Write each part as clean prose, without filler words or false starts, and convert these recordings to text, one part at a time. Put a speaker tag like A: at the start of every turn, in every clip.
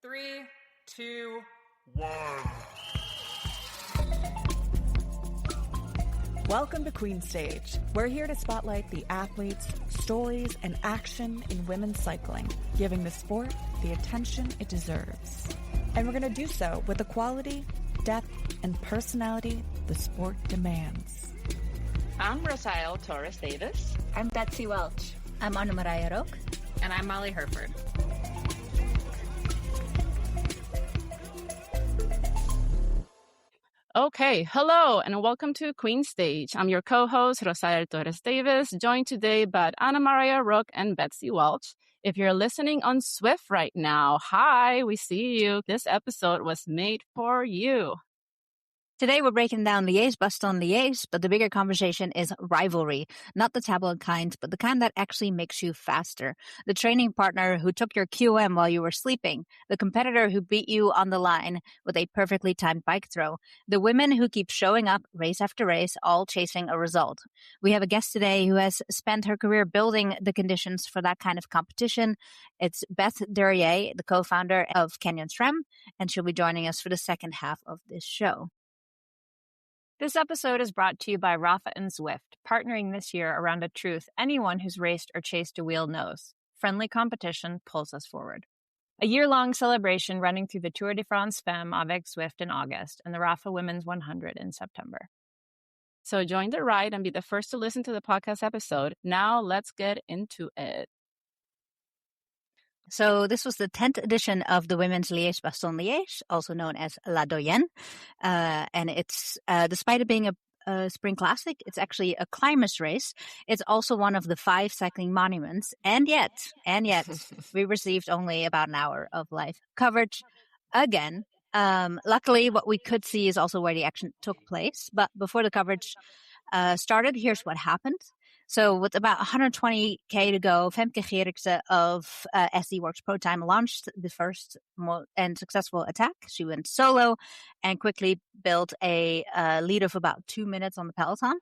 A: 3, 2, 1.
B: Welcome to Queen Stage. We're here to spotlight the athletes, stories, and action in women's cycling, giving the sport the attention it deserves. And we're going to do so with the quality, depth, and personality the sport demands.
C: I'm Rosael Torres-Davis.
D: I'm Betsy Welch.
E: I'm Anne-Marije Rook.
A: And I'm Molly Herford.
C: Okay, hello and welcome to Queen Stage. I'm your co-host, Rosael Torres-Davis, joined today by Anne-Marije Rook and Betsy Welch. If you're listening on Zwift right now, hi, we see you. This episode was made for you.
E: Today we're breaking down Liège-Bastogne-Liège, but the bigger conversation is Rivalry. Not the tabloid kind, but the kind that actually makes you faster. The training partner who took your QM while you were sleeping. The competitor who beat you on the line with a perfectly timed bike throw. The women who keep showing up race after race, all chasing a result. We have a guest today who has spent her career building the conditions for that kind of competition. It's Beth Duryea, the co-founder of Canyon SRAM, and she'll be joining us for the second half of this show.
D: This episode is brought to you by Rapha and Zwift, partnering this year around a truth anyone who's raced or chased a wheel knows. Friendly competition pulls us forward. A year-long celebration running through the Tour de France Femmes avec Zwift in August and the Rapha Women's 100 in September.
C: So join the ride and be the first to listen to the podcast episode. Now let's get into it.
E: So this was the 10th edition of the Women's Liège-Bastogne-Liège, also known as La Doyenne. And it's, despite it being a spring classic, it's actually a climbers race. It's also one of the 5 cycling monuments. And yet, we received only about an hour of live coverage again. Luckily, what we could see is also where the action took place. But before the coverage started, here's what happened. So with about 120K to go, Femke Geriksen of SD Works Pro Time launched the first and successful attack. She went solo and quickly built a lead of about 2 minutes on the peloton.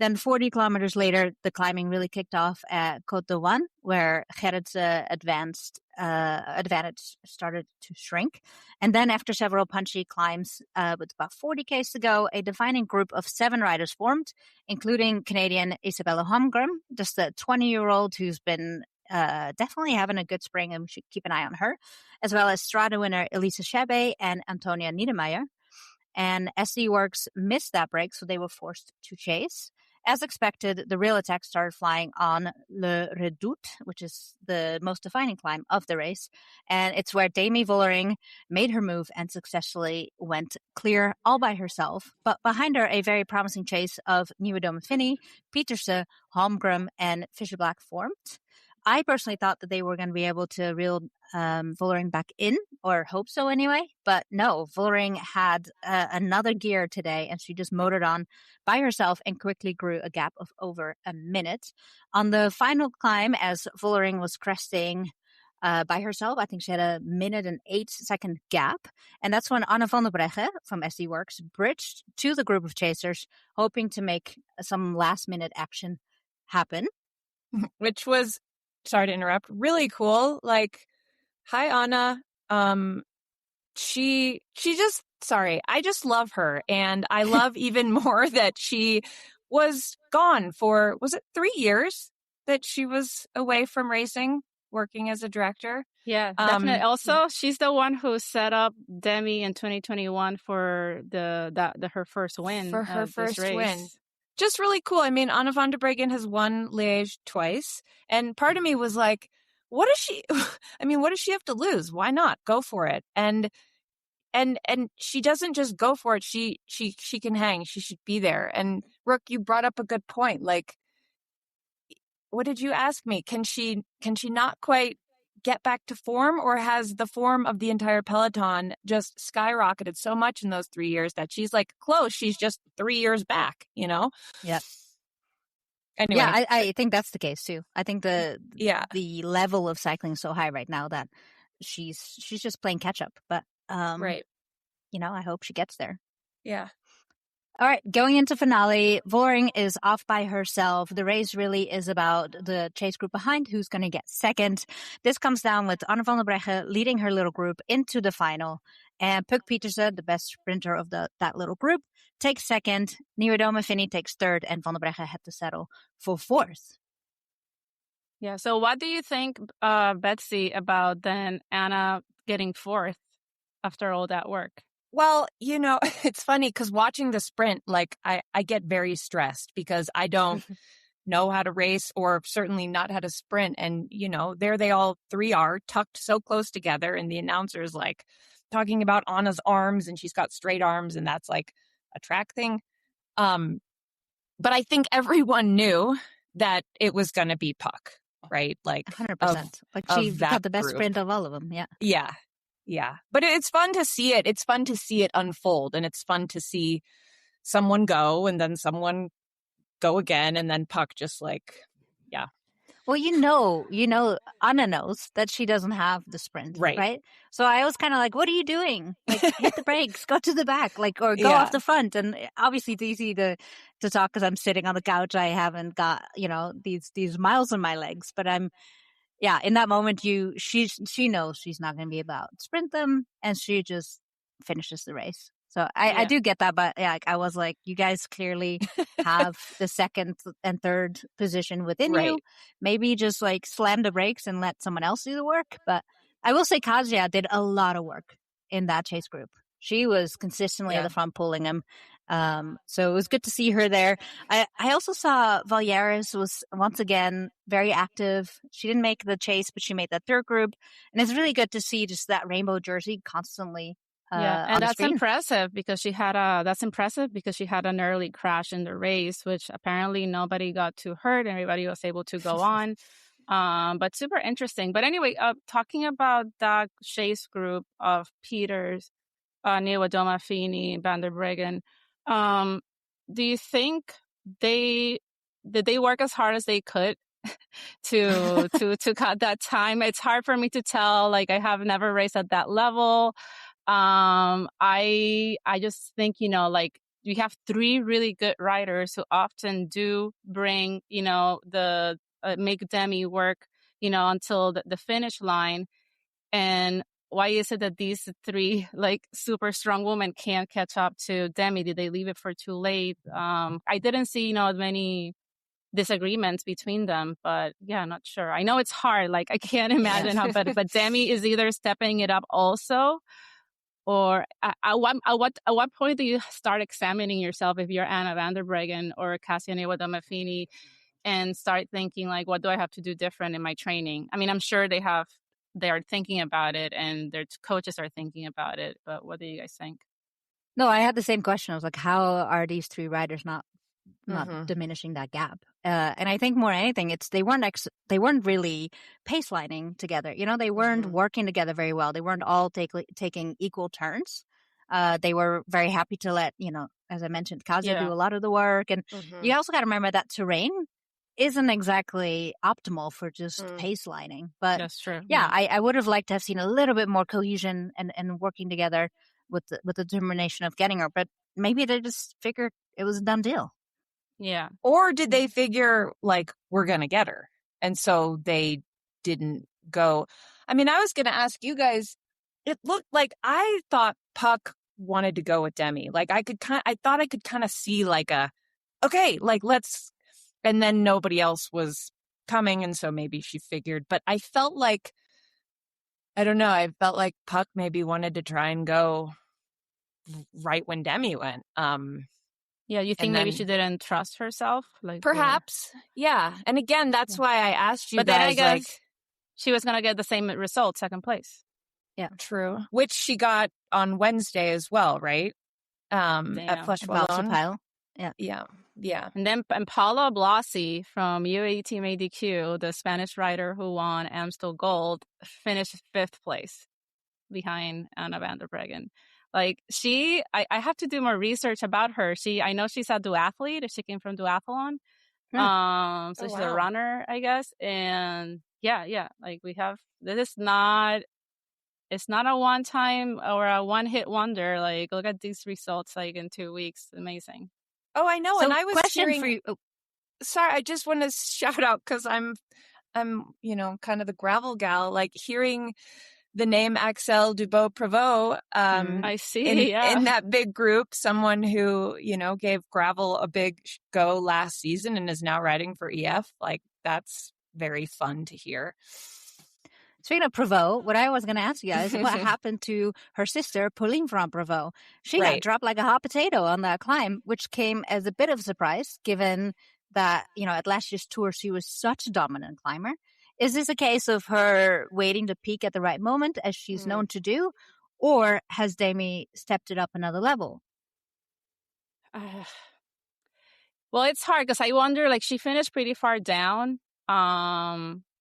E: Then 40 kilometers later, the climbing really kicked off at Côte de One, where Geriksen advantage started to shrink. And then after several punchy climbs with about 40Ks to go, a defining group of 7 riders formed, including Canadian Isabelle Holmgren, just a 20-year-old who's been definitely having a good spring, and we should keep an eye on her, as well as Strade winner Elise Schebe and Antonia Niedermeyer. And SD Works missed that break, so they were forced to chase. As expected, the real attack started flying on Le Redoute, which is the most defining climb of the race. And it's where Demi Vollering made her move and successfully went clear all by herself. But behind her, a very promising chase of Niewiadoma-Phinney, Pieterse, Holmgren, and Fischer-Black formed. I personally thought that they were going to be able to reel Vollering back in, or hope so anyway. But no, Vollering had another gear today, and she just motored on by herself and quickly grew a gap of over a minute. On the final climb, as Vollering was cresting by herself, I think she had a 1:08 gap. And that's when Anne van der Breggen from SD Works bridged to the group of chasers, hoping to make some last-minute action happen.
D: Which was, sorry to interrupt, really cool. Like, hi, Anna. She just, sorry, I just love her. And I love even more that she was gone for, was it 3 years that she was away from racing, working as a director?
C: Yeah, definitely. Also, she's the one who set up Demi in 2021 for her first win.
D: For her first
C: race.
D: win. Just really cool. I mean, Anne van der Breggen has won Liège twice. And part of me was like, what does she have to lose? Why not? Go for it. And she doesn't just go for it. She can hang. She should be there. And Rook, you brought up a good point. Like, what did you ask me? Can she not quite get back to form, or has the form of the entire peloton just skyrocketed so much in those 3 years that she's like close? She's just 3 years back, you know?
E: Yeah.
D: Anyway.
E: Yeah, I think that's the case too. I think the level of cycling is so high right now that she's just playing catch up. But
D: right.
E: You know, I hope she gets there.
D: Yeah.
E: All right, going into finale, Vollering is off by herself. The race really is about the chase group behind who's going to get second. This comes down with Anne van der Breggen leading her little group into the final. And Puck Pieterse, the best sprinter of that little group, takes second. Niewiadoma-Phinney takes third, and van der Breggen had to settle for fourth.
C: Yeah, so what do you think, Betsy, about then Anna getting fourth after all that work?
D: Well, it's funny because watching the sprint, like I get very stressed because I don't know how to race or certainly not how to sprint. And, there they all three are tucked so close together. And the announcer's like talking about Anna's arms and she's got straight arms and that's like a track thing. But I think everyone knew that it was going to be Puck, right? Like
E: 100%. She got the best sprint of all of them. Yeah.
D: Yeah. Yeah. But it's fun to see it. It's fun to see it unfold. And it's fun to see someone go and then someone go again. And then Puck just yeah.
E: Well, Anna knows that she doesn't have the sprint, right? So I was kind of like, what are you doing? Like, hit the brakes, go to the back, or go off the front. And obviously it's easy to talk because I'm sitting on the couch. I haven't got, these miles on my legs, but in that moment, she knows she's not going to be about to sprint them, and she just finishes the race. So I do get that, but I was like, you guys clearly have the second and third position within you. Maybe just slam the brakes and let someone else do the work. But I will say Kasia did a lot of work in that chase group. She was consistently at the front pulling him. So it was good to see her there. I also saw Valjeres was once again very active. She didn't make the chase, but she made that third group. And it's really good to see just that rainbow jersey constantly.
C: And that's impressive because she had an early crash in the race, which apparently nobody got too hurt. Everybody was able to go on. But super interesting. But anyway, talking about that chase group of Pieterse, Niewiadoma-Phinney, van der Breggen, do you think did they work as hard as they could to cut that time? It's hard for me to tell. I have never raced at that level. I just think, we have three really good riders who often do bring, make Demi work, until the finish line. And why is it that these three super strong women can't catch up to Demi? Did they leave it for too late? I didn't see, many disagreements between them, but not sure. I know it's hard. I can't imagine how, but Demi is either stepping it up also. Or at what point do you start examining yourself if you're Anna van der Breggen or Kasia Niewiadoma-Phinney and start thinking what do I have to do different in my training? I mean, I'm sure they are thinking about it and their coaches are thinking about it, but what do you guys think?
E: No, I had the same question. I was like, how are these three riders not diminishing that gap? And I think more than anything, it's they weren't really pace lining together. They weren't working together very well. They weren't all taking equal turns. They were very happy to let, as I mentioned, Kasia do a lot of the work. And you also got to remember that terrain isn't exactly optimal for just pace lining. But
C: that's true.
E: I would have liked to have seen a little bit more cohesion and working together with the determination of getting her. But maybe they just figured it was a done deal.
C: Yeah.
D: Or did they figure we're going to get her? And so they didn't go. I mean, I was going to ask you guys, it looked like I thought Puck wanted to go with Demi. I thought I could kind of see let's, and then nobody else was coming. And so maybe she figured, but I felt I don't know. I felt like Puck maybe wanted to try and go right when Demi went.
C: Yeah, you think maybe she didn't trust herself?
D: Perhaps, yeah. And again, that's why I asked you
C: but
D: guys.
C: Then I guess she was going to get the same result, second place.
E: Yeah,
D: true. Which she got on Wednesday as well, right? At Flesh Wallon. Yeah.
C: And then Paula Blasi from UAE Team ADQ, the Spanish rider who won Amstel Gold, finished 5th place behind Anna van der Breggen. I have to do more research about her. I know she's a duathlete. She came from duathlon. So she's a runner, I guess. And it's not a one time or a one hit wonder. Look at these results in 2 weeks. Amazing.
D: Oh, I know.
E: So
D: And I was
E: question
D: hearing,
E: for you.
D: sorry, I just want to shout out because I'm, kind of the gravel gal, like hearing the name Axel Dubois-Prévot
C: I see.
D: in that big group, someone who, gave gravel a big go last season and is now riding for EF. Like, that's very fun to hear.
E: Speaking of Prévot, what I was going to ask you guys, what happened to her sister, Pauline Ferrand-Prévot? She got dropped like a hot potato on that climb, which came as a bit of a surprise, given that, at last year's tour, she was such a dominant climber. Is this a case of her waiting to peak at the right moment, as she's known to do, or has Demi stepped it up another level?
C: Well, it's hard because I wonder, like, she finished pretty far down.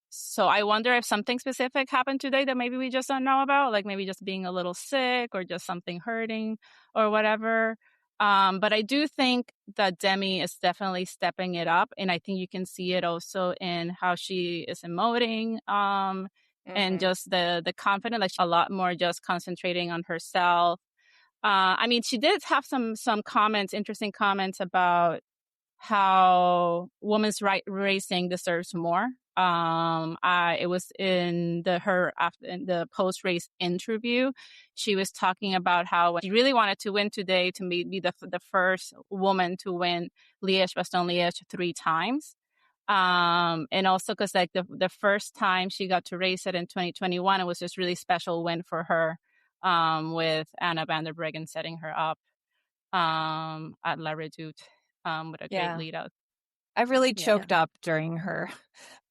C: So I wonder if something specific happened today that maybe we just don't know about, like maybe just being a little sick or just something hurting or whatever. But I do think that Demi is definitely stepping it up. And I think you can see it also in how she is emoting and just the confidence, like a lot more just concentrating on herself. I mean, she did have some comments, interesting comments about how women's racing deserves more. It was in the post-race interview. She was talking about how she really wanted to win today to be the first woman to win Liège-Bastogne-Liège 3 times. And also because like the first time she got to race it in 2021, it was just really special win for her, with Anna van der Breggen setting her up at La Redoute with a great lead out.
D: I really choked up during her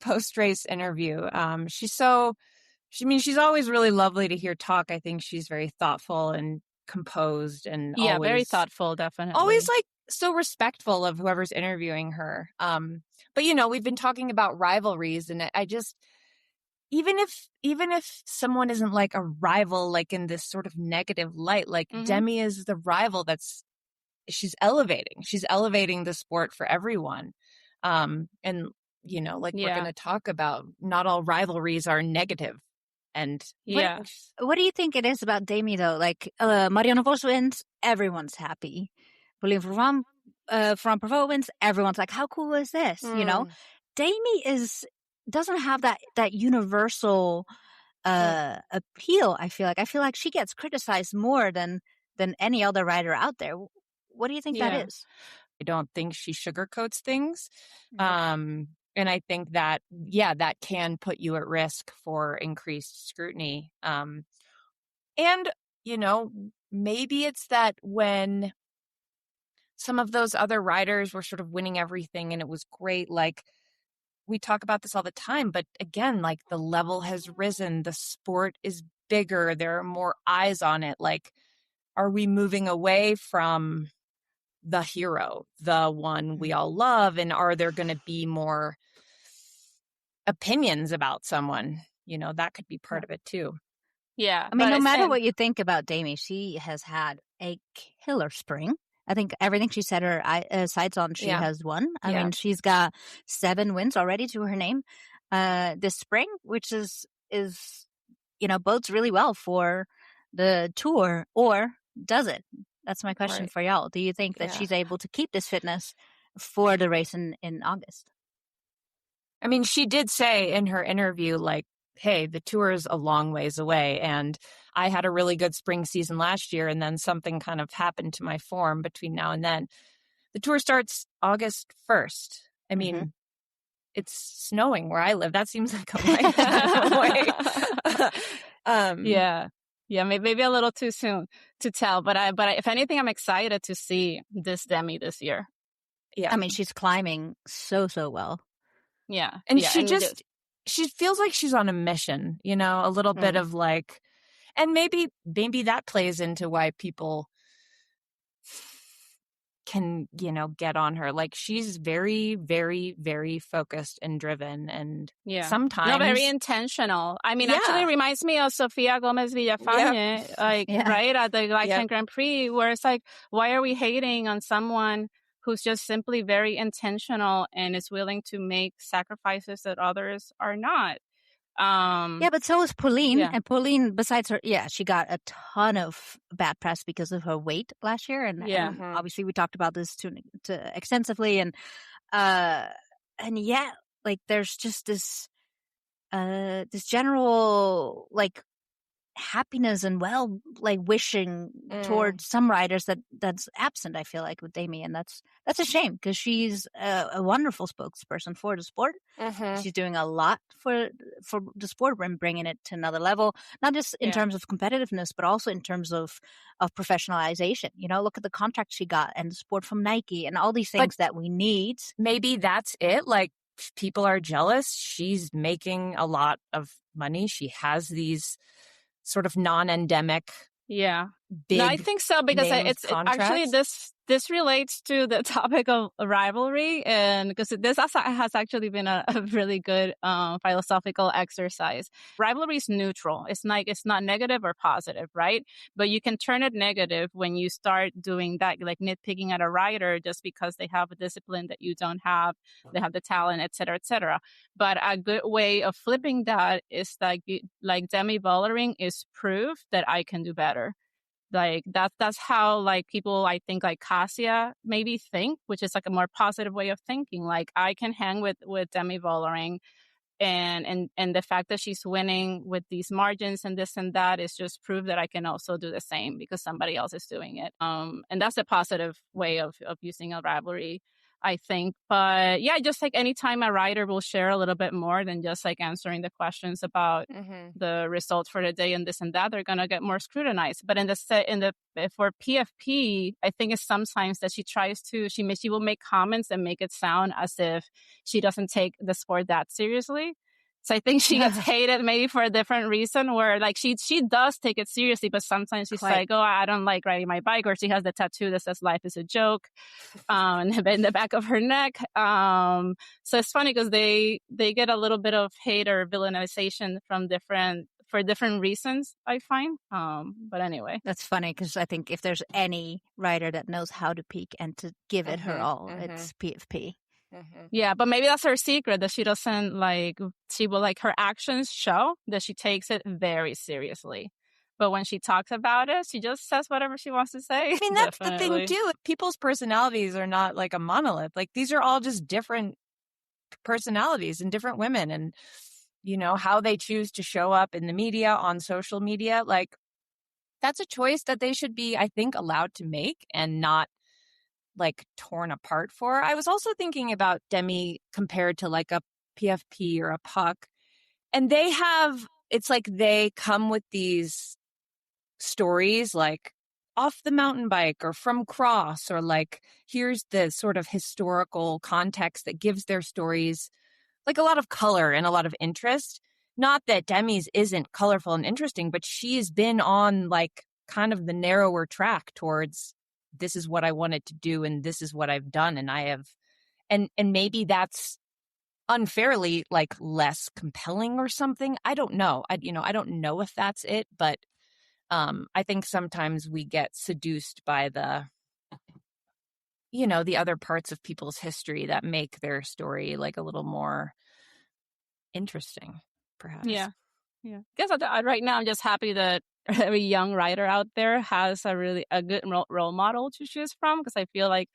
D: post-race interview. She's always really lovely to hear talk. I think she's very thoughtful and composed and always,
C: very thoughtful, definitely.
D: Always like so respectful of whoever's interviewing her. But we've been talking about rivalries, and I just, even if someone isn't like a rival, like in this sort of negative light, like Demi is the rival she's elevating the sport for everyone. And we're going to talk about, not all rivalries are negative. And
E: what do you think it is about Demi though? Like Marianne Vos wins, everyone's happy. Pauline Ferrand-Prévot wins, everyone's like, how cool is this? Demi doesn't have that universal appeal. I feel like she gets criticized more than any other rider out there. What do you think that is?
D: I don't think she sugarcoats things. And I think that, that can put you at risk for increased scrutiny. And, maybe it's that when some of those other riders were sort of winning everything and it was great, like we talk about this all the time, but again, like the level has risen, the sport is bigger, there are more eyes on it. Like, are we moving away from the hero, the one we all love? And are there going to be more opinions about someone? That could be part of it too.
C: Yeah.
E: I mean, no matter what you think about Demi, she has had a killer spring. I think everything she set her sights on, she has won. I mean, she's got 7 wins already to her name this spring, which is bodes really well for the tour. Or does it? That's my question for y'all. Do you think that she's able to keep this fitness for the race in August?
D: I mean, she did say in her interview, like, hey, the tour is a long ways away. And I had a really good spring season last year. And then something kind of happened to my form between now and then. The tour starts August 1st. I mean, it's snowing where I live. That seems like a lifetime away.
C: Yeah, maybe a little too soon to tell, but if anything, I'm excited to see this Demi this year.
E: Yeah, I mean, she's climbing so well.
D: Yeah, and she feels like she's on a mission. A little bit of like, and maybe that plays into why people can get on her. Like, she's very, very, very focused and driven, and sometimes
C: very intentional. I mean, actually it reminds me of Sofia Gomez Villafañe, right at the Liège Grand Prix, where it's like, why are we hating on someone who's just simply very intentional and is willing to make sacrifices that others are not?
E: Yeah, but so is Pauline.
C: Yeah.
E: And Pauline, besides her, she got a ton of bad press because of her weight last year. And obviously we talked about this too extensively. And like there's just this general like happiness and wishing towards some riders that's absent, I feel like, with Demi, and that's a shame because she's a wonderful spokesperson for the sport. She's doing a lot for the sport and bringing it to another level, not just in terms of competitiveness but also in terms of professionalization. Look at the contract she got and the support from Nike and all these things that we need.
D: Maybe that's it. Like, people are jealous. She's making a lot of money. She has these sort of non-endemic, big.
C: No, I think so, because it's actually this relates to the topic of rivalry, and because this has actually been a really good philosophical exercise. Rivalry is neutral. It's not negative or positive, right? But you can turn it negative when you start doing that, like nitpicking at a rider just because they have a discipline that you don't have, they have the talent, et cetera, et cetera. But a good way of flipping that is like Demi Vollering is proof that I can do better. Like that's how like people, I think, like Kasia maybe think, which is like a more positive way of thinking. Like, I can hang with Demi Vollering, and the fact that she's winning with these margins and this and that is just proof that I can also do the same because somebody else is doing it. And that's a positive way of using a rivalry, I think. But yeah, just like anytime a rider will share a little bit more than just like answering the questions about the results for the day and this and that, they're gonna get more scrutinized. But for PFP, I think it's sometimes that she will make comments and make it sound as if she doesn't take the sport that seriously. So I think she gets hated maybe for a different reason, where like she does take it seriously, but sometimes she's like, oh, I don't like riding my bike, or she has the tattoo that says life is a joke in the back of her neck. So it's funny because they get a little bit of hate or villainization for different reasons, I find. But anyway.
E: That's funny because I think if there's any rider that knows how to peak and to give it her all, it's PFP.
C: Yeah, but maybe that's her secret, that she doesn't she will her actions show that she takes it very seriously. But when she talks about it, she just says whatever she wants to say.
D: I mean, that's the thing too. People's personalities are not like a monolith. Like, these are all just different personalities and different women, and how they choose to show up in the media, on social media. Like, that's a choice that they should be, I think, allowed to make and not like torn apart for. I was also thinking about Demi compared to like a PFP or a Puck, and it's like they come with these stories like off the mountain bike or from cross, or like here's the sort of historical context that gives their stories like a lot of color and a lot of interest. Not that Demi's isn't colorful and interesting, but she's been on like kind of the narrower track towards, this is what I wanted to do and this is what I've done, and I have, and maybe that's unfairly like less compelling or something. I don't know. I don't know if that's it, but I think sometimes we get seduced by the other parts of people's history that make their story like a little more interesting, perhaps.
C: Yeah. I guess right now I'm just happy that every young rider out there has a good role model to choose from, because I feel like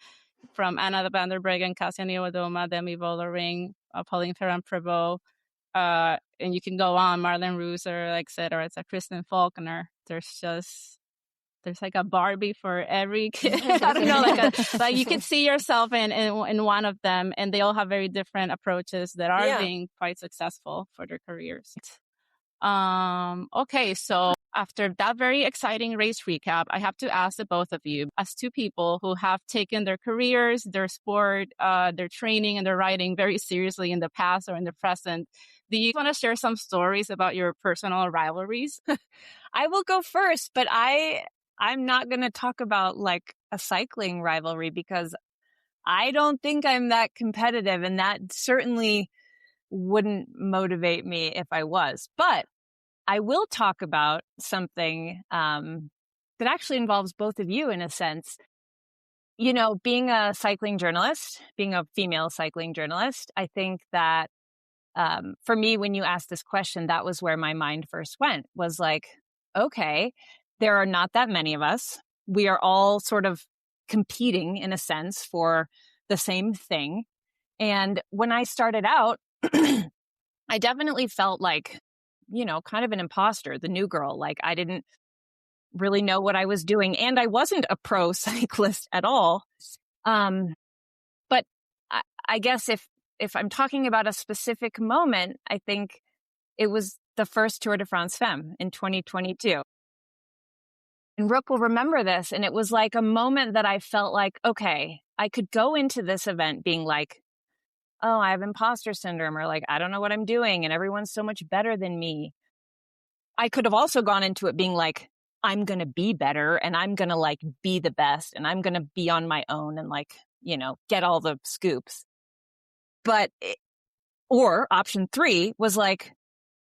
C: from Anna van der Breggen, Kasia Niewiadoma, Demi Vollering, Pauline Ferrand-Prévot, and you can go on, Marlene Reuser, et cetera. It's a Kristen Faulkner. There's like a Barbie for every kid. I don't know, like you can see yourself in one of them, and they all have very different approaches that are being quite successful for their careers. Okay, so after that very exciting race recap, I have to ask the both of you, as two people who have taken their careers, their sport, their training, and their riding very seriously in the past or in the present, do you want to share some stories about your personal rivalries?
D: I will go first, but I'm not going to talk about like a cycling rivalry, because I don't think I'm that competitive, and that certainly wouldn't motivate me if I was. But I will talk about something that actually involves both of you in a sense. Being a cycling journalist, being a female cycling journalist, I think that for me, when you asked this question, that was where my mind first went, was like, okay, there are not that many of us. We are all sort of competing in a sense for the same thing. And when I started out, I definitely felt like, kind of an imposter, the new girl. Like I didn't really know what I was doing. And I wasn't a pro cyclist at all. But I guess if I'm talking about a specific moment, I think it was the first Tour de France Femme in 2022. And Rook will remember this. And it was like a moment that I felt like, okay, I could go into this event being like, oh, I have imposter syndrome, or like, I don't know what I'm doing and everyone's so much better than me. I could have also gone into it being like, I'm going to be better and I'm going to like be the best and I'm going to be on my own and like, get all the scoops. Or option 3 was like,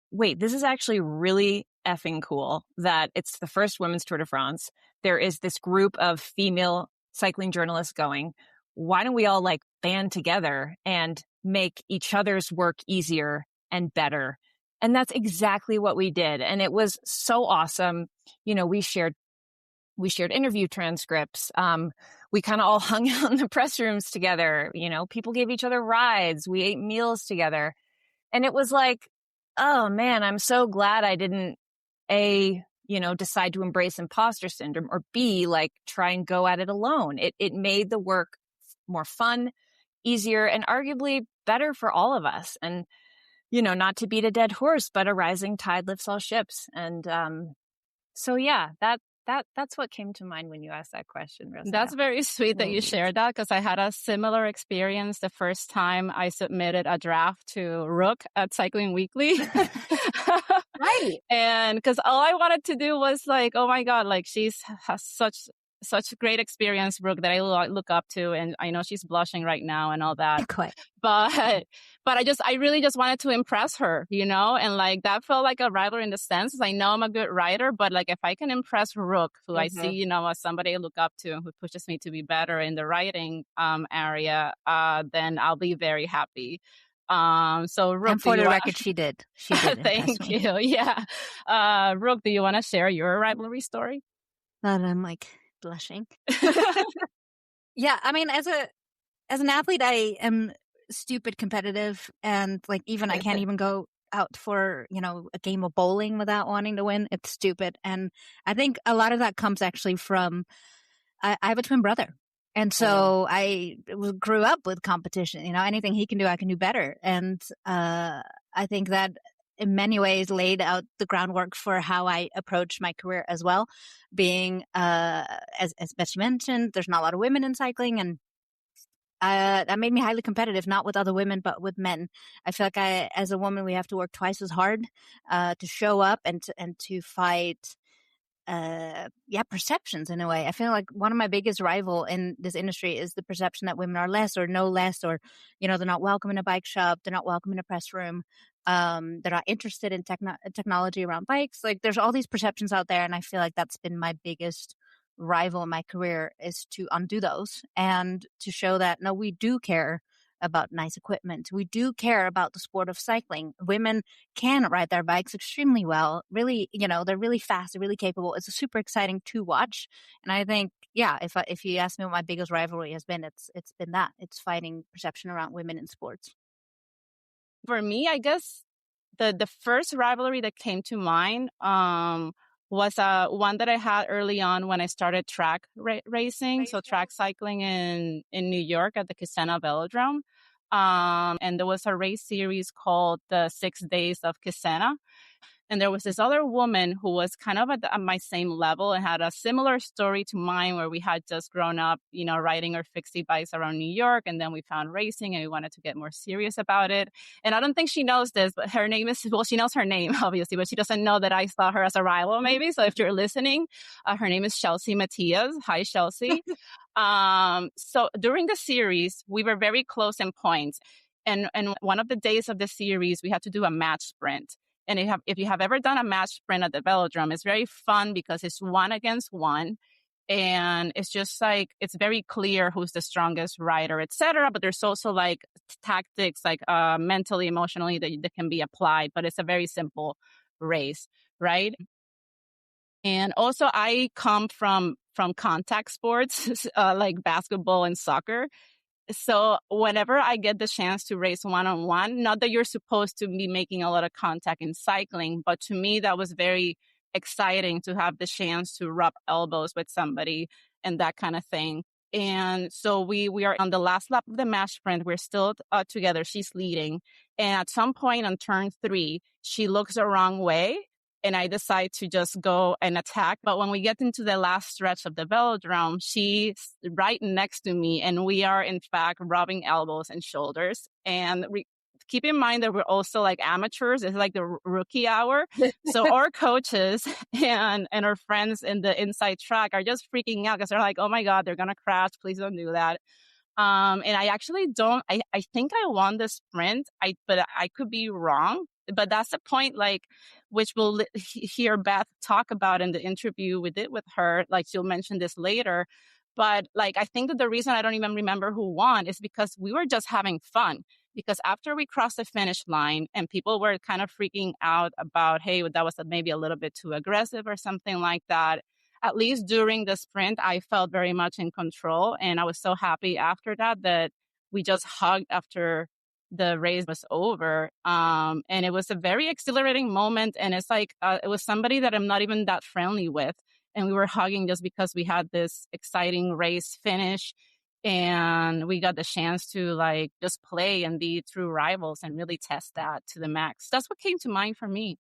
D: wait, this is actually really effing cool that it's the first women's Tour de France. There is this group of female cycling journalists going. Why don't we all like band together and make each other's work easier and better? And that's exactly what we did. And it was so awesome. We shared interview transcripts. We kind of all hung out in the press rooms together. People gave each other rides. We ate meals together. And it was like, oh man, I'm so glad I didn't decide to embrace imposter syndrome, or B, like try and go at it alone. It made the work more fun, easier, and arguably better for all of us. And, not to beat a dead horse, but a rising tide lifts all ships. And so, yeah, that's what came to mind when you asked that question, Rosael.
C: That's very sweet that you shared that, because I had a similar experience the first time I submitted a draft to Rook at Cycling Weekly.
E: Right.
C: And because all I wanted to do was like, oh my God, like has such great experience, Brooke, that I look up to, and I know she's blushing right now and all that.
E: Quite.
C: But I really just wanted to impress her, and like that felt like a rivalry in the sense. I know I'm a good rider, but like if I can impress Rook, who I see, as somebody I look up to and who pushes me to be better in the riding area, then I'll be very happy. So Rook,
E: and for the record, she did. She did.
C: Thank you. Yeah. Rook, do you want to share your rivalry story?
E: And I'm like blushing. Yeah, I mean, as an athlete, I am stupid competitive, and like even I can't even go out for a game of bowling without wanting to win. It's stupid, and I think a lot of that comes actually from I have a twin brother, and so I grew up with competition. Anything he can do, I can do better, and I think that in many ways laid out the groundwork for how I approach my career as well. Being, as Betsy mentioned, there's not a lot of women in cycling, and that made me highly competitive, not with other women, but with men. I feel like as a woman, we have to work twice as hard to show up and to fight perceptions in a way. I feel like one of my biggest rival in this industry is the perception that women are less or know less, or they're not welcome in a bike shop, they're not welcome in a press room, they're not interested in technology around bikes. Like there's all these perceptions out there, and I feel like that's been my biggest rival in my career, is to undo those and to show that no, we do care about nice equipment. We do care about the sport of cycling. Women can ride their bikes extremely well. Really, they're really fast, they're really capable. It's super exciting to watch. And I think, if you ask me what my biggest rivalry has been, it's been that. It's fighting perception around women in sports.
C: For me, I guess the first rivalry that came to mind was one that I had early on when I started track racing, so track cycling in New York at the Kisena Velodrome. And there was a race series called the 6 Days of Kisena. And there was this other woman who was kind of at my same level and had a similar story to mine, where we had just grown up, riding our fixie bikes around New York. And then we found racing and we wanted to get more serious about it. And I don't think she knows this, but her name is, she knows her name, obviously, but she doesn't know that I saw her as a rival, maybe. So if you're listening, her name is Chelsea Matias. Hi, Chelsea. So during the series, we were very close in points. And one of the days of the series, we had to do a match sprint. And if you have ever done a match sprint at the velodrome, it's very fun because it's 1 against 1. And it's just like, it's very clear who's the strongest rider, etc. But there's also like tactics, like mentally, emotionally that can be applied. But it's a very simple race, right? And also I come from contact sports, like basketball and soccer. So whenever I get the chance to race one-on-one, not that you're supposed to be making a lot of contact in cycling, but to me, that was very exciting to have the chance to rub elbows with somebody and that kind of thing. And so we are on the last lap of the match sprint. We're still together. She's leading. And at some point on turn 3, she looks the wrong way. And I decide to just go and attack. But when we get into the last stretch of the velodrome, she's right next to me. And we are, in fact, rubbing elbows and shoulders. And keep in mind that we're also like amateurs. It's like the rookie hour. So our coaches and our friends in the inside track are just freaking out because they're like, oh my God, they're going to crash. Please don't do that. And I actually don't, I think I won the sprint, but I could be wrong. But that's the point, like, which we'll hear Beth talk about in the interview we did with her. Like, she'll mention this later. But like, I think that the reason I don't even remember who won is because we were just having fun. Because after we crossed the finish line and people were kind of freaking out about, hey, that was maybe a little bit too aggressive or something like that. At least during the sprint, I felt very much in control. And I was so happy after that we just hugged after the race was over. And it was a very exhilarating moment. And it's like, it was somebody that I'm not even that friendly with. And we were hugging just because we had this exciting race finish. And we got the chance to like just play and be true rivals and really test that to the max. That's what came to mind for me.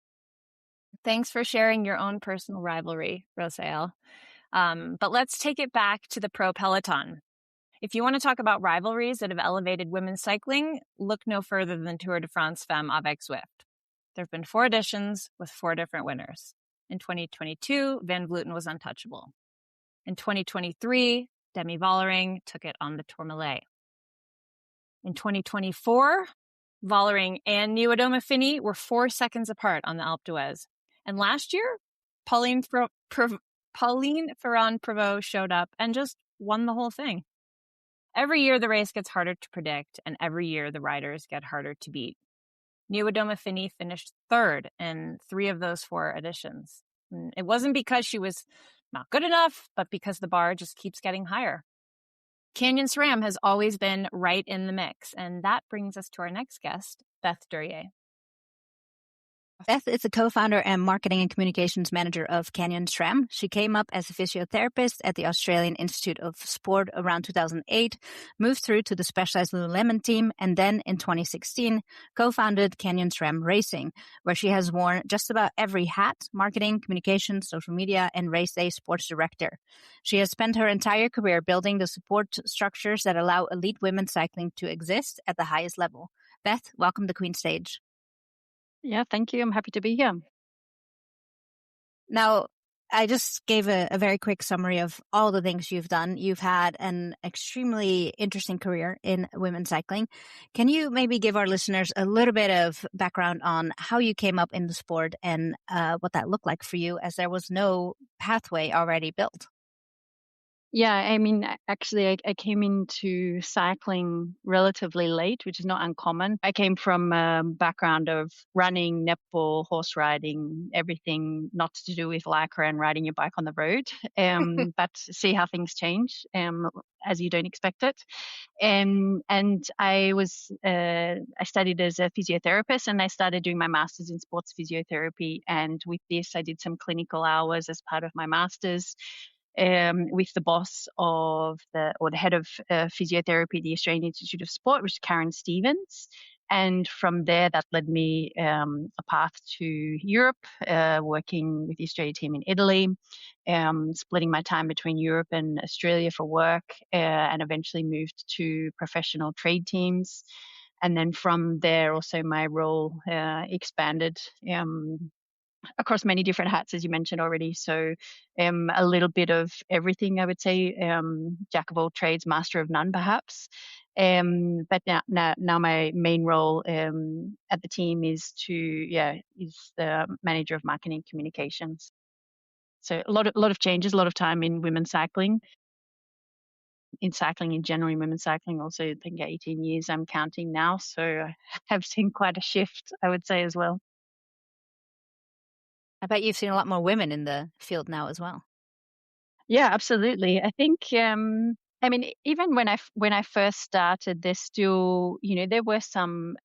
D: Thanks for sharing your own personal rivalry, Rosael. But let's take it back to the pro peloton. If you want to talk about rivalries that have elevated women's cycling, look no further than Tour de France Femmes avec Zwift. There have been 4 editions with 4 different winners. In 2022, Van Vleuten was untouchable. In 2023, Demi Vollering took it on the Tourmalet. In 2024, Vollering and Niewiadoma-Phinney were 4 seconds apart on the Alpe d'Huez. And last year, Pauline Ferrand-Prévot showed up and just won the whole thing. Every year, the race gets harder to predict, and every year, the riders get harder to beat. Niewiadoma-Phinney finished 3rd in 3 of those 4 editions. And it wasn't because she was not good enough, but because the bar just keeps getting higher. Canyon SRAM has always been right in the mix, and that brings us to our next guest, Beth Duryea.
E: Beth is the co-founder and marketing and communications manager of Canyon SRAM. She came up as a physiotherapist at the Australian Institute of Sport around 2008, moved through to the specialized Lululemon team, and then in 2016, co-founded Canyon SRAM Racing, where she has worn just about every hat: marketing, communications, social media, and race day sports director. She has spent her entire career building the support structures that allow elite women's cycling to exist at the highest level. Beth, welcome to Queen Stage.
F: Yeah, thank you. I'm happy to be here.
E: Now, I just gave a very quick summary of all the things you've done. You've had an extremely interesting career in women's cycling. Can you maybe give our listeners a little bit of background on how you came up in the sport and what that looked like for you, as there was no pathway already built?
F: Yeah, I mean, actually, I came into cycling relatively late, which is not uncommon. I came from a background of running, netball, horse riding, everything not to do with lycra and riding your bike on the road. But see how things change as you don't expect it. And I studied as a physiotherapist, and I started doing my master's in sports physiotherapy. And with this, I did some clinical hours as part of my master's. With the boss of the head of physiotherapy, the Australian Institute of Sport, which is Karen Stevens. And from there, that led me a path to Europe, working with the Australia team in Italy, splitting my time between Europe and Australia for work, and eventually moved to professional trade teams. And then from there, also my role expanded across many different hats, as you mentioned already. So a little bit of everything, I would say, jack of all trades, master of none, perhaps. But now my main role at the team is the manager of marketing communications. So a lot of changes, a lot of time in women's cycling. In cycling in general, in women's cycling also, I think 18 years I'm counting now. So I have seen quite a shift, I would say, as well.
E: I bet you've seen a lot more women in the field now as well.
F: Yeah, absolutely. I think, I mean, even when I first started, there's still, there were some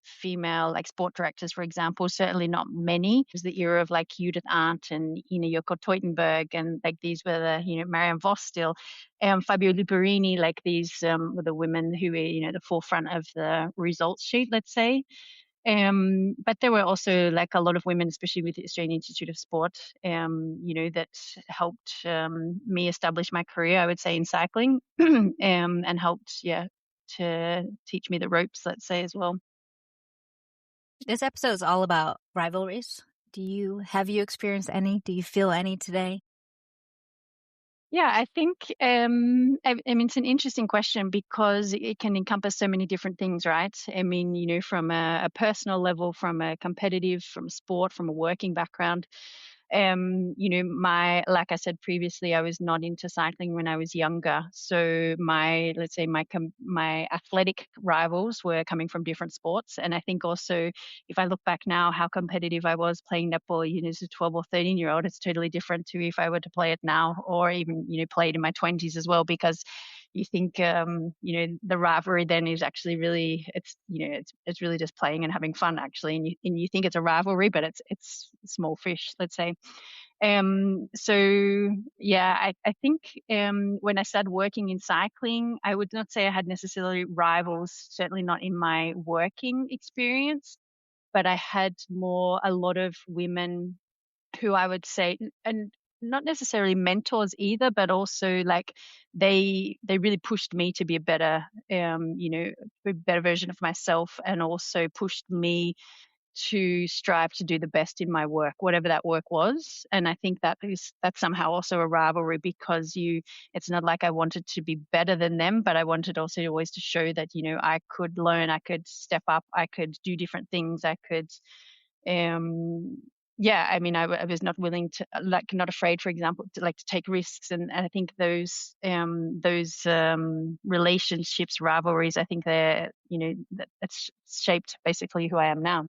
F: female like sport directors, for example, certainly not many. It was the era of like Judith Arndt and, Joko Teutenberg, and like these were the, Marianne Vos still, Fabio Luperini, like these were the women who were, the forefront of the results sheet, let's say. But there were also like a lot of women, especially with the Australian Institute of Sport, that helped me establish my career, I would say, in cycling, and helped, to teach me the ropes, let's say, as well.
E: This episode is all about rivalries. Have you experienced any? Do you feel any today?
F: Yeah, I think, I mean, it's an interesting question because it can encompass so many different things, right? I mean, from a personal level, from a competitive, from sport, from a working background. Like I said previously, I was not into cycling when I was younger. So let's say my athletic rivals were coming from different sports. And I think also, if I look back now, how competitive I was playing netball, as a 12 or 13-year-old, it's totally different to if I were to play it now, or even, play it in my 20s as well, because you think, the rivalry then is actually really, it's really just playing and having fun, actually. And you think it's a rivalry, but it's small fish, let's say. So yeah, I think when I started working in cycling, I would not say I had necessarily rivals, certainly not in my working experience, but I had a lot of women who I would say, and not necessarily mentors either, but also like they really pushed me to be a better, a better version of myself, and also pushed me to strive to do the best in my work, whatever that work was. And I think that's somehow also a rivalry, because it's not like I wanted to be better than them, but I wanted also always to show that, I could learn, I could step up, I could do different things, I could, I mean, I was not willing to, not afraid, for example, to take risks. And I think those relationships, rivalries, I think that's shaped basically who I am now.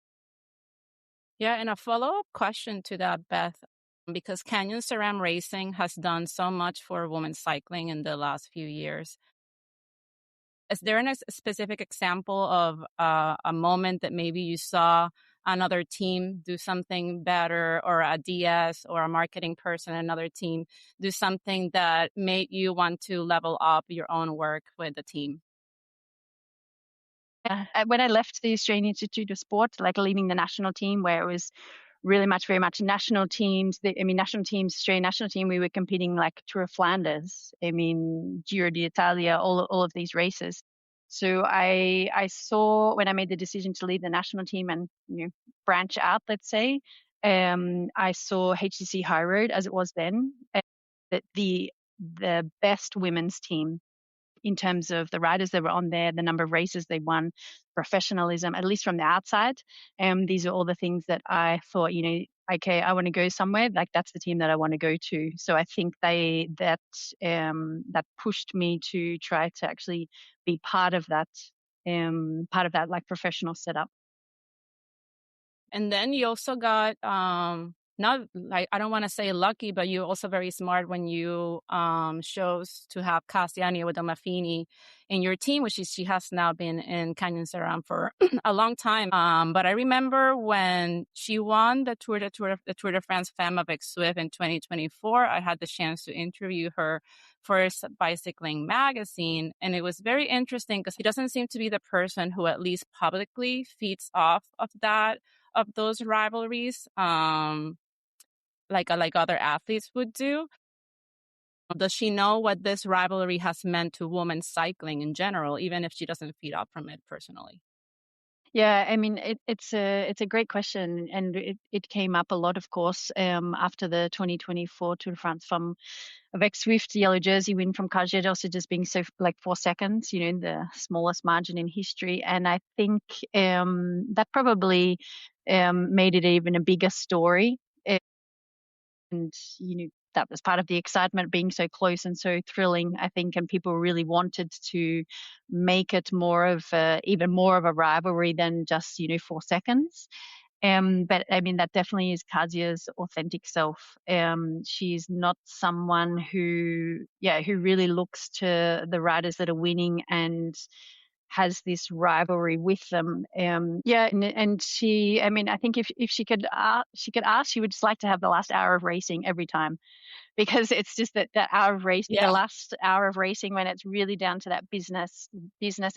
C: Yeah, and a follow-up question to that, Beth, because Canyon SRAM Racing has done so much for women's cycling in the last few years. Is there a specific example of a moment that maybe you saw another team do something better, or a DS or a marketing person, another team do something that made you want to level up your own work with the team?
F: When I left the Australian Institute of Sport, like leaving the national team, where it was very much national teams. Australian national team, we were competing like Tour of Flanders, Giro d'Italia, all of these races. So I saw, when I made the decision to leave the national team and branch out, let's say, I saw HCC High Road, as it was then, that the best women's team in terms of the riders that were on there, the number of races they won, professionalism, at least from the outside. These are all the things that I thought, okay, I want to go somewhere, like that's the team that I want to go to. So I think that pushed me to try to actually be part of that like professional setup.
C: And then you also got not like, I don't want to say lucky, but you're also very smart when you chose to have Kasia Niewiadoma-Phinney in your team, which she has now been in Canyon SRAM for a long time. But I remember when she won the Tour de France Femme avec Zwift in 2024, I had the chance to interview her for Bicycling magazine, and it was very interesting because she doesn't seem to be the person who at least publicly feeds off of those rivalries, like other athletes would do. Does she know what this rivalry has meant to women's cycling in general, even if she doesn't feed off from it personally?
F: Yeah, I mean, it's a great question, and it came up a lot, of course, after the 2024 Tour de France Femme avec Zwift yellow jersey win from Kasia, also just being so like 4 seconds, the smallest margin in history. And I think that probably made it even a bigger story. that was part of the excitement, being so close and so thrilling, I think, and people really wanted to make it even more of a rivalry than just 4 seconds. But I mean, that definitely is Kasia's authentic self. She's not someone who really looks to the riders that are winning and has this rivalry with them. And she, I mean, I think if she could ask, she would just like to have the last hour of racing every time, because it's just that hour of racing, the last hour of racing, when it's really down to that business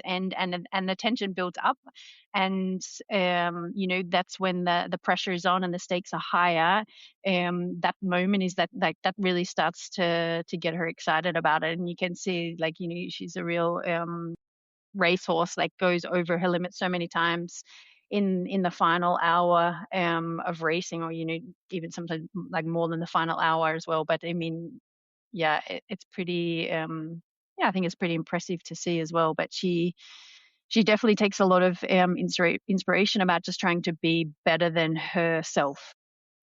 F: end, and the tension builds up, and that's when the pressure is on and the stakes are higher. That moment is that really starts to get her excited about it, and you can see she's a real racehorse, goes over her limit so many times in the final hour of racing, or even sometimes more than the final hour as well. But I mean, it's pretty I think it's pretty impressive to see as well. But she definitely takes a lot of inspiration about just trying to be better than herself,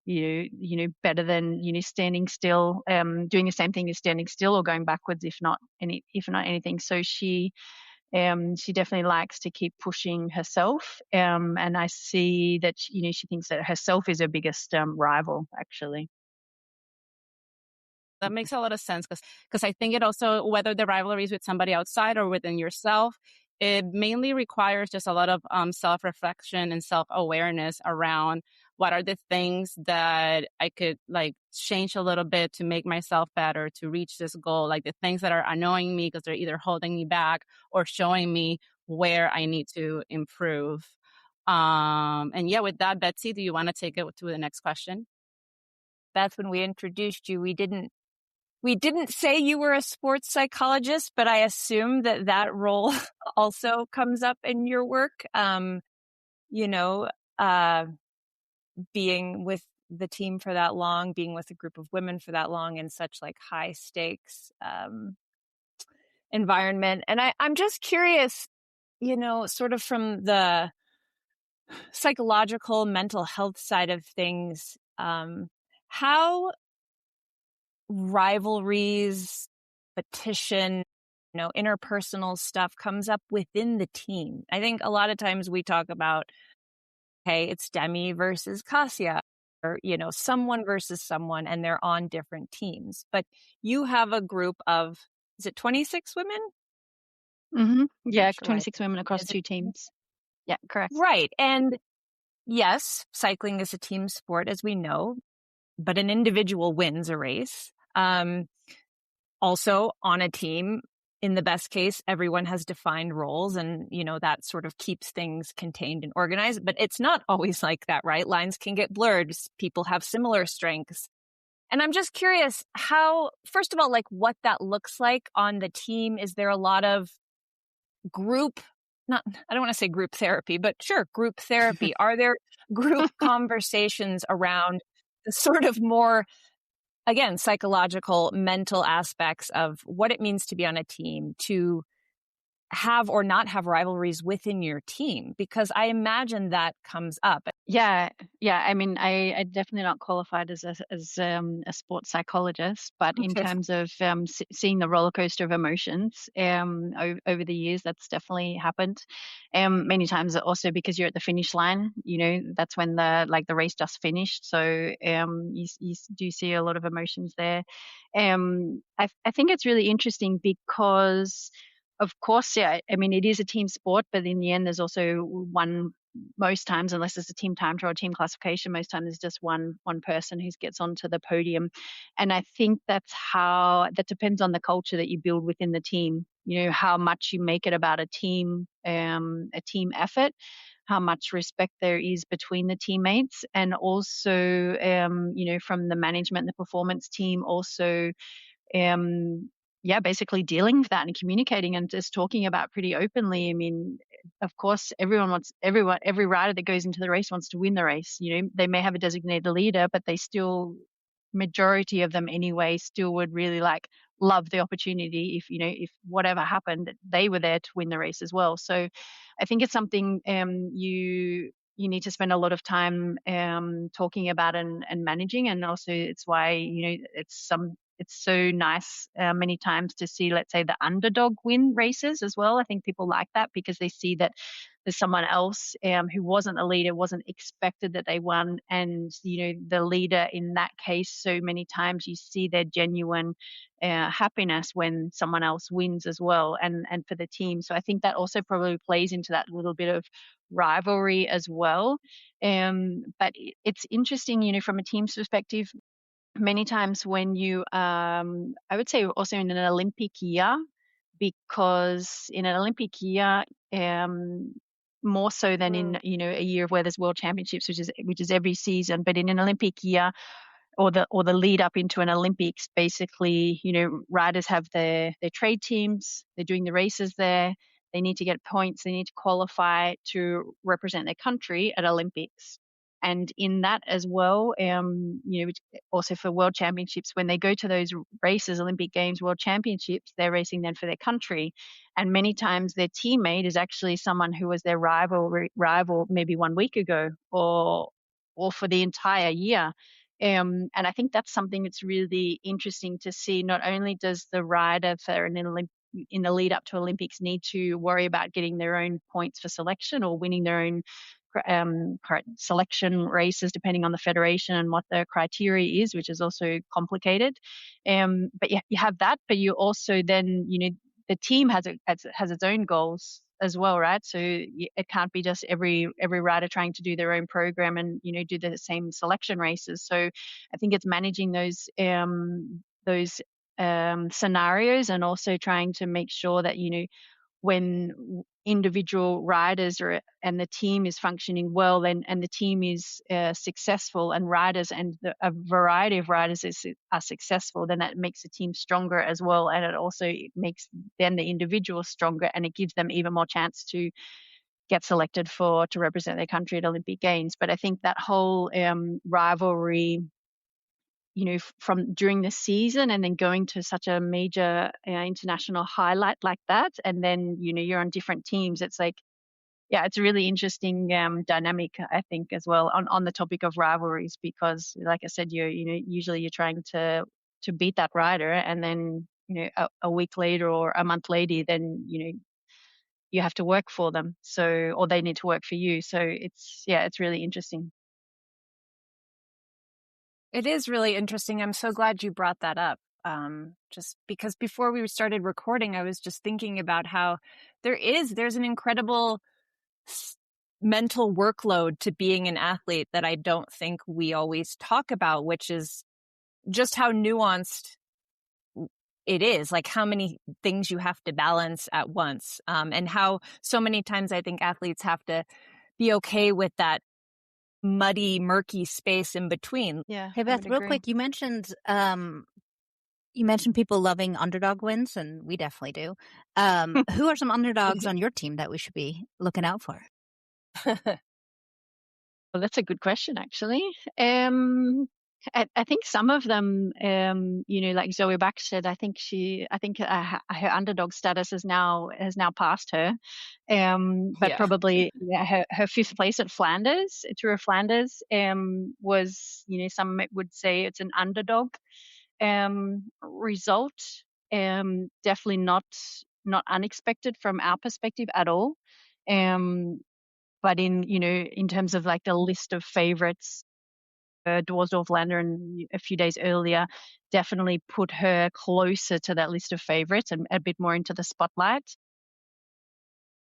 F: better than standing still, doing the same thing as standing still, or going backwards if not anything. So she definitely likes to keep pushing herself, and I see that she thinks that herself is her biggest rival, actually.
C: That makes a lot of sense, because I think it also, whether the rivalry is with somebody outside or within yourself, it mainly requires just a lot of self-reflection and self-awareness around what are the things that I could change a little bit to make myself better, to reach this goal, the things that are annoying me because they're either holding me back or showing me where I need to improve. And with that, Betsy, do you want to take it to the next question?
D: Beth, when we introduced you, we didn't say you were a sports psychologist, but I assume that role also comes up in your work. Being with the team for that long, being with a group of women for that long in such high stakes environment. And I'm just curious, sort of from the psychological, mental health side of things, how rivalries, competition, interpersonal stuff comes up within the team. I think a lot of times we talk about, hey, it's Demi versus Kasia, or, someone versus someone, and they're on different teams. But you have a group of, is it 26 women?
F: Mm-hmm. Yeah, sure 26 women across 2 teams. Yeah, correct.
D: Right. And yes, cycling is a team sport, as we know, but an individual wins a race. Also, on a team, in the best case, everyone has defined roles, and, that sort of keeps things contained and organized. But it's not always like that, right? Lines can get blurred. People have similar strengths. And I'm just curious how, first of all, what that looks like on the team. Is there a lot of I don't want to say group therapy, but sure, group therapy. Are there group conversations around the sort of more, again, psychological, mental aspects of what it means to be on a team, to have or not have rivalries within your team? Because I imagine that comes up.
F: Yeah. I mean, I definitely not qualified as a sports psychologist, but in terms of seeing the roller coaster of emotions over the years, that's definitely happened. Many times also because you're at the finish line, that's when the race just finished. So you do see a lot of emotions there. I think it's really interesting because, of course, I mean, it is a team sport, but in the end, there's also most times, unless it's a team time trial or team classification, most times there's just one person who gets onto the podium. And I think that depends on the culture that you build within the team, how much you make it about a team effort, how much respect there is between the teammates, and also, from the management, the performance team also, basically dealing with that and communicating and just talking about pretty openly. I mean, of course, every rider that goes into the race wants to win the race. They may have a designated leader, but they still, majority of them anyway, still would really love the opportunity if whatever happened, they were there to win the race as well. So I think it's something you you need to spend a lot of time talking about and managing. And also it's why, it's so nice many times to see, let's say, the underdog win races as well. I think people like that because they see that there's someone else who wasn't a leader, wasn't expected that they won. And, the leader in that case, so many times you see their genuine happiness when someone else wins as well, and for the team. So I think that also probably plays into that little bit of rivalry as well. But it's interesting, from a team's perspective, many times when you, I would say also in an Olympic year, because in an Olympic year, more so than in, a year where there's World Championships, which is every season, but in an Olympic year, or the lead up into an Olympics, basically, riders have their trade teams, they're doing the races there, they need to get points, they need to qualify to represent their country at Olympics. And in that as well, also for World Championships, when they go to those races, Olympic Games, World Championships, they're racing then for their country. And many times their teammate is actually someone who was their rival maybe 1 week ago or for the entire year. And I think that's something that's really interesting to see. Not only does the rider in the lead up to Olympics need to worry about getting their own points for selection or winning their own selection races, depending on the federation and what the criteria is, which is also complicated. But you have that, but you also then, the team has its own goals as well, right? So it can't be just every rider trying to do their own program and do the same selection races. So I think it's managing those scenarios and also trying to make sure that when individual riders and the team is functioning well and the team is successful and riders and a variety of riders are successful, then that makes the team stronger as well, and it also makes then the individuals stronger, and it gives them even more chance to get selected to represent their country at Olympic Games. But I think that whole rivalry, from during the season and then going to such a major international highlight like that, and then you're on different teams, it's like, yeah, it's a really interesting dynamic, I think, as well on the topic of rivalries, because like I said, usually you're trying to beat that rider, and then a week later or a month later, then you have to work for them, or they need to work for you. So it's really interesting.
D: It is really interesting. I'm so glad you brought that up. Just because before we started recording, I was just thinking about how there's an incredible mental workload to being an athlete that I don't think we always talk about, which is just how nuanced it is, like how many things you have to balance at once, and how so many times I think athletes have to be okay with that muddy, murky space in between.
F: Yeah.
E: Hey Beth, real quick, you mentioned people loving underdog wins, and we definitely do. Who are some underdogs on your team that we should be looking out for?
F: Well, that's a good question, actually. I think some of them, like Zoe Baxter, I think her underdog status has now passed her. But probably her fifth place at Flanders, Tour of Flanders, was, some would say it's an underdog result. Definitely not unexpected from our perspective at all. But in terms of like the list of favorites, Dwarsdorf-Lander a few days earlier definitely put her closer to that list of favorites and a bit more into the spotlight.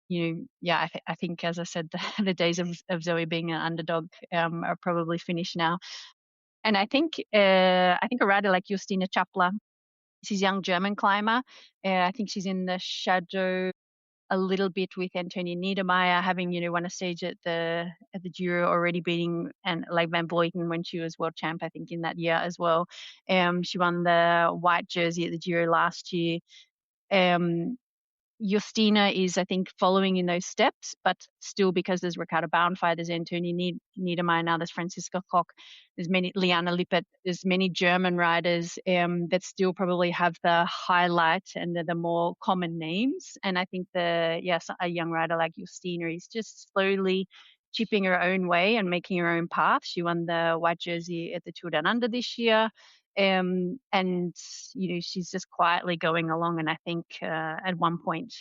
F: I think, as I said, the days of Zoe being an underdog are probably finished now. And I think a rider like Justina Chapler, she's a young German climber. I think she's in the shadow a little bit with Antonia Niedermeyer, having won a stage at the Giro, already beating and like Van Vleuten when she was world champ, I think, in that year as well. She won the white jersey at the Giro last year. Justina is, I think, following in those steps, but still, because there's Ricardo Bauernfeind, there's Antonia Niedermeyer, now there's Franziska Koch, there's Liane Lippert, there's many German riders that still probably have the highlight and the more common names. And I think a young rider like Justina is just slowly chipping her own way and making her own path. She won the white jersey at the Tour Down Under this year. And, she's just quietly going along. And I think at one point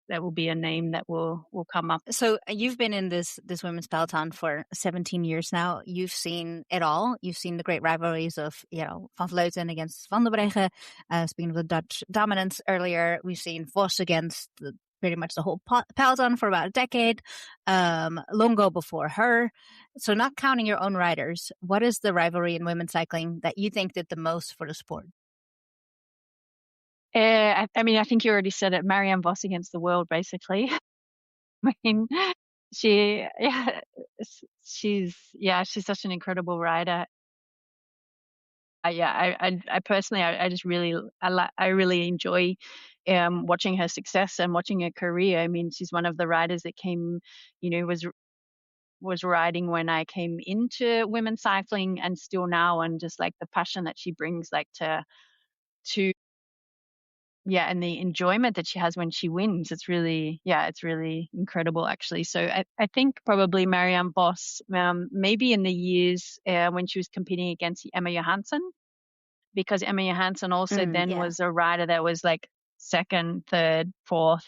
F: that will be a name that will come up.
E: So you've been in this women's peloton for 17 years now. You've seen it all. You've seen the great rivalries of, Van Vleuten against Van der Breggen. Speaking of the Dutch dominance earlier, we've seen Vos against pretty much the whole peloton for about a decade. Longo before her. So not counting your own riders, what is the rivalry in women's cycling that you think did the most for the sport?
F: I think you already said it. Marianne Vos against the world, basically. I mean, she's such an incredible rider. I personally, I just really, I really enjoy watching her success and watching her career. I mean, she's one of the riders that came, was riding when I came into women's cycling and still now, and just like the passion that she brings, like to and the enjoyment that she has when she wins. It's really incredible, actually. So I think probably Marianne Vos, maybe in the years when she was competing against Emma Johansson, because Emma Johansson also was a rider that was like second, third, fourth.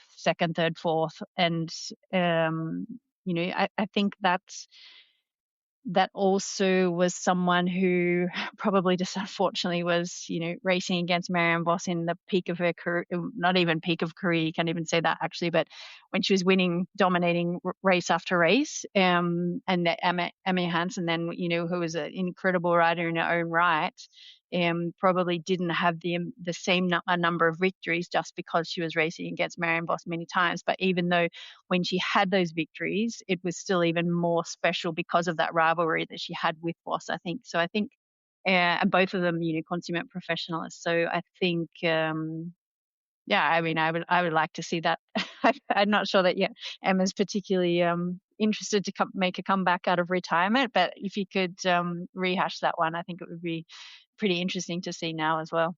F: And, I think that also was someone who probably just unfortunately was, racing against Marianne Vos in the peak of her career, not even peak of career, you can't even say that actually, but when she was winning, dominating race after race, and Emma Johansson then, who was an incredible rider in her own right, probably didn't have the same number of victories just because she was racing against Marianne Vos many times. But even though when she had those victories, it was still even more special because of that rivalry that she had with Vos, I think. So I think, and both of them, consummate professionals. So I think, I would like to see that. I'm not sure that Emma's particularly interested to make a comeback out of retirement, but if you could rehash that one, I think it would be pretty interesting to see now as well.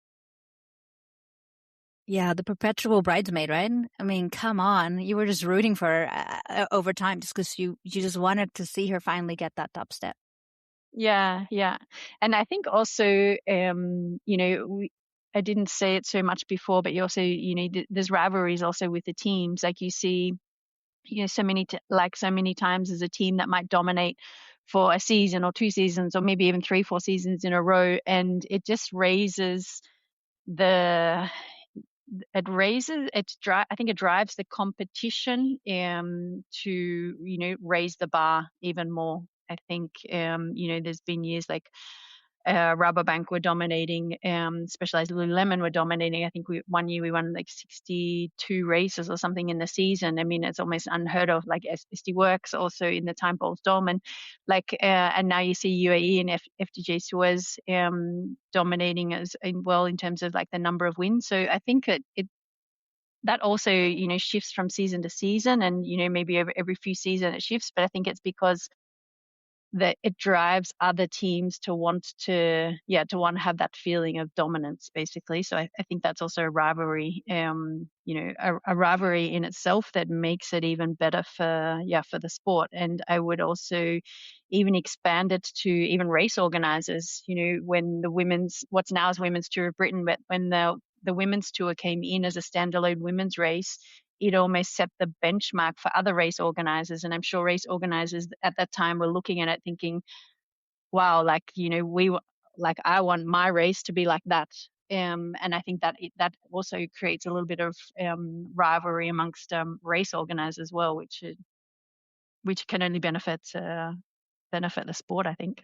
E: Yeah, the perpetual bridesmaid, right? I mean, come on. You were just rooting for her over time just because you just wanted to see her finally get that top step.
F: Yeah. And I think also, I didn't say it so much before, but you also, there's rivalries also with the teams. Like you see, so many times as a team that might dominate for a season or 2 seasons or maybe even 3-4 seasons in a row, and it just raises I think it drives the competition to raise the bar even more. I think there's been years like Rabobank were dominating, Specialized Lululemon were dominating. I think one year we won like 62 races or something in the season. I mean, it's almost unheard of. Like SD Works also in the time Bols Dom, and and now you see UAE and FDJ Suez dominating as well in terms of like the number of wins. So I think that also shifts from season to season, and maybe every few seasons it shifts. But I think it's because that it drives other teams to want to have that feeling of dominance, basically. So I think that's also a rivalry, a rivalry in itself that makes it even better for the sport. And I would also even expand it to even race organizers. When what's now is Women's Tour of Britain, but when the Women's Tour came in as a standalone women's race, it almost set the benchmark for other race organizers. And I'm sure race organizers at that time were looking at it thinking, wow, I want my race to be like that. And I think that that also creates a little bit of rivalry amongst race organizers as well, which can only benefit the sport, I think.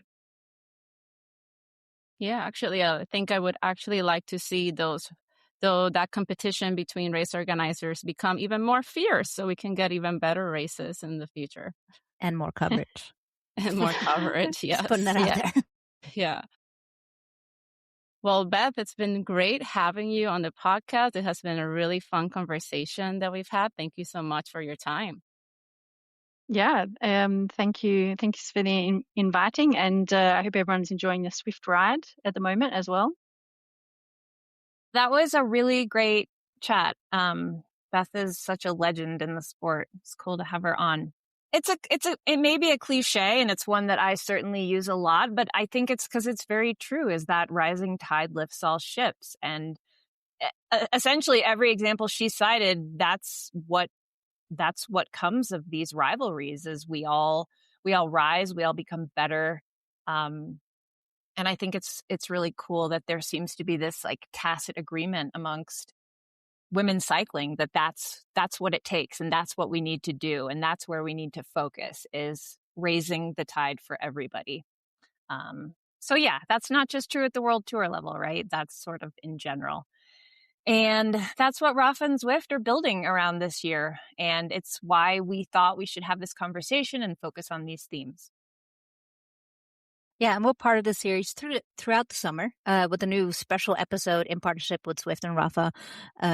C: Yeah, actually, I think I would actually like to see that competition between race organizers become even more fierce, so we can get even better races in the future.
E: And more coverage.
C: And more coverage, yes.
E: Just putting that out there.
C: Yeah. Well, Beth, it's been great having you on the podcast. It has been a really fun conversation that we've had. Thank you so much for your time.
F: Yeah, thank you. Thanks for the inviting, and I hope everyone's enjoying the Zwift ride at the moment as well.
D: That was a really great chat. Beth is such a legend in the sport. It's cool to have her on. It may be a cliche, and it's one that I certainly use a lot, but I think it's because it's very true, is that rising tide lifts all ships. And essentially every example she cited, that's what comes of these rivalries, is we all rise, we all become better. And I think it's really cool that there seems to be this like tacit agreement amongst women's cycling that's what it takes, and that's what we need to do, and that's where we need to focus, is raising the tide for everybody. So yeah, that's not just true at the World Tour level, right? That's sort of in general. And that's what Rapha and Zwift are building around this year. And it's why we thought we should have this conversation and focus on these themes.
E: Yeah, and we're part of the series throughout the summer with a new special episode in partnership with Zwift and Rapha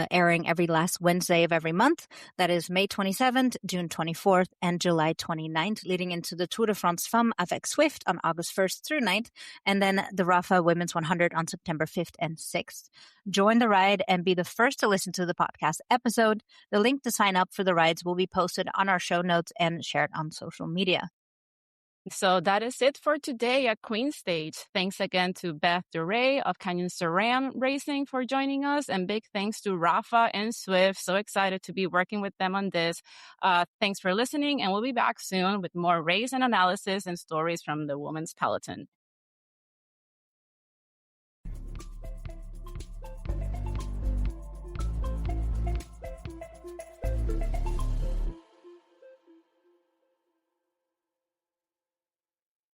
E: airing every last Wednesday of every month. That is May 27th, June 24th, and July 29th, leading into the Tour de France Femmes avec Zwift on August 1st through 9th, and then the Rapha Women's 100 on September 5th and 6th. Join the ride and be the first to listen to the podcast episode. The link to sign up for the rides will be posted on our show notes and shared on social media.
C: So that is it for today at Queen Stage. Thanks again to Beth Duryea of Canyon SRAM Racing for joining us, and big thanks to Rapha and Zwift. So excited to be working with them on this. Thanks for listening, and we'll be back soon with more race and analysis and stories from the women's peloton.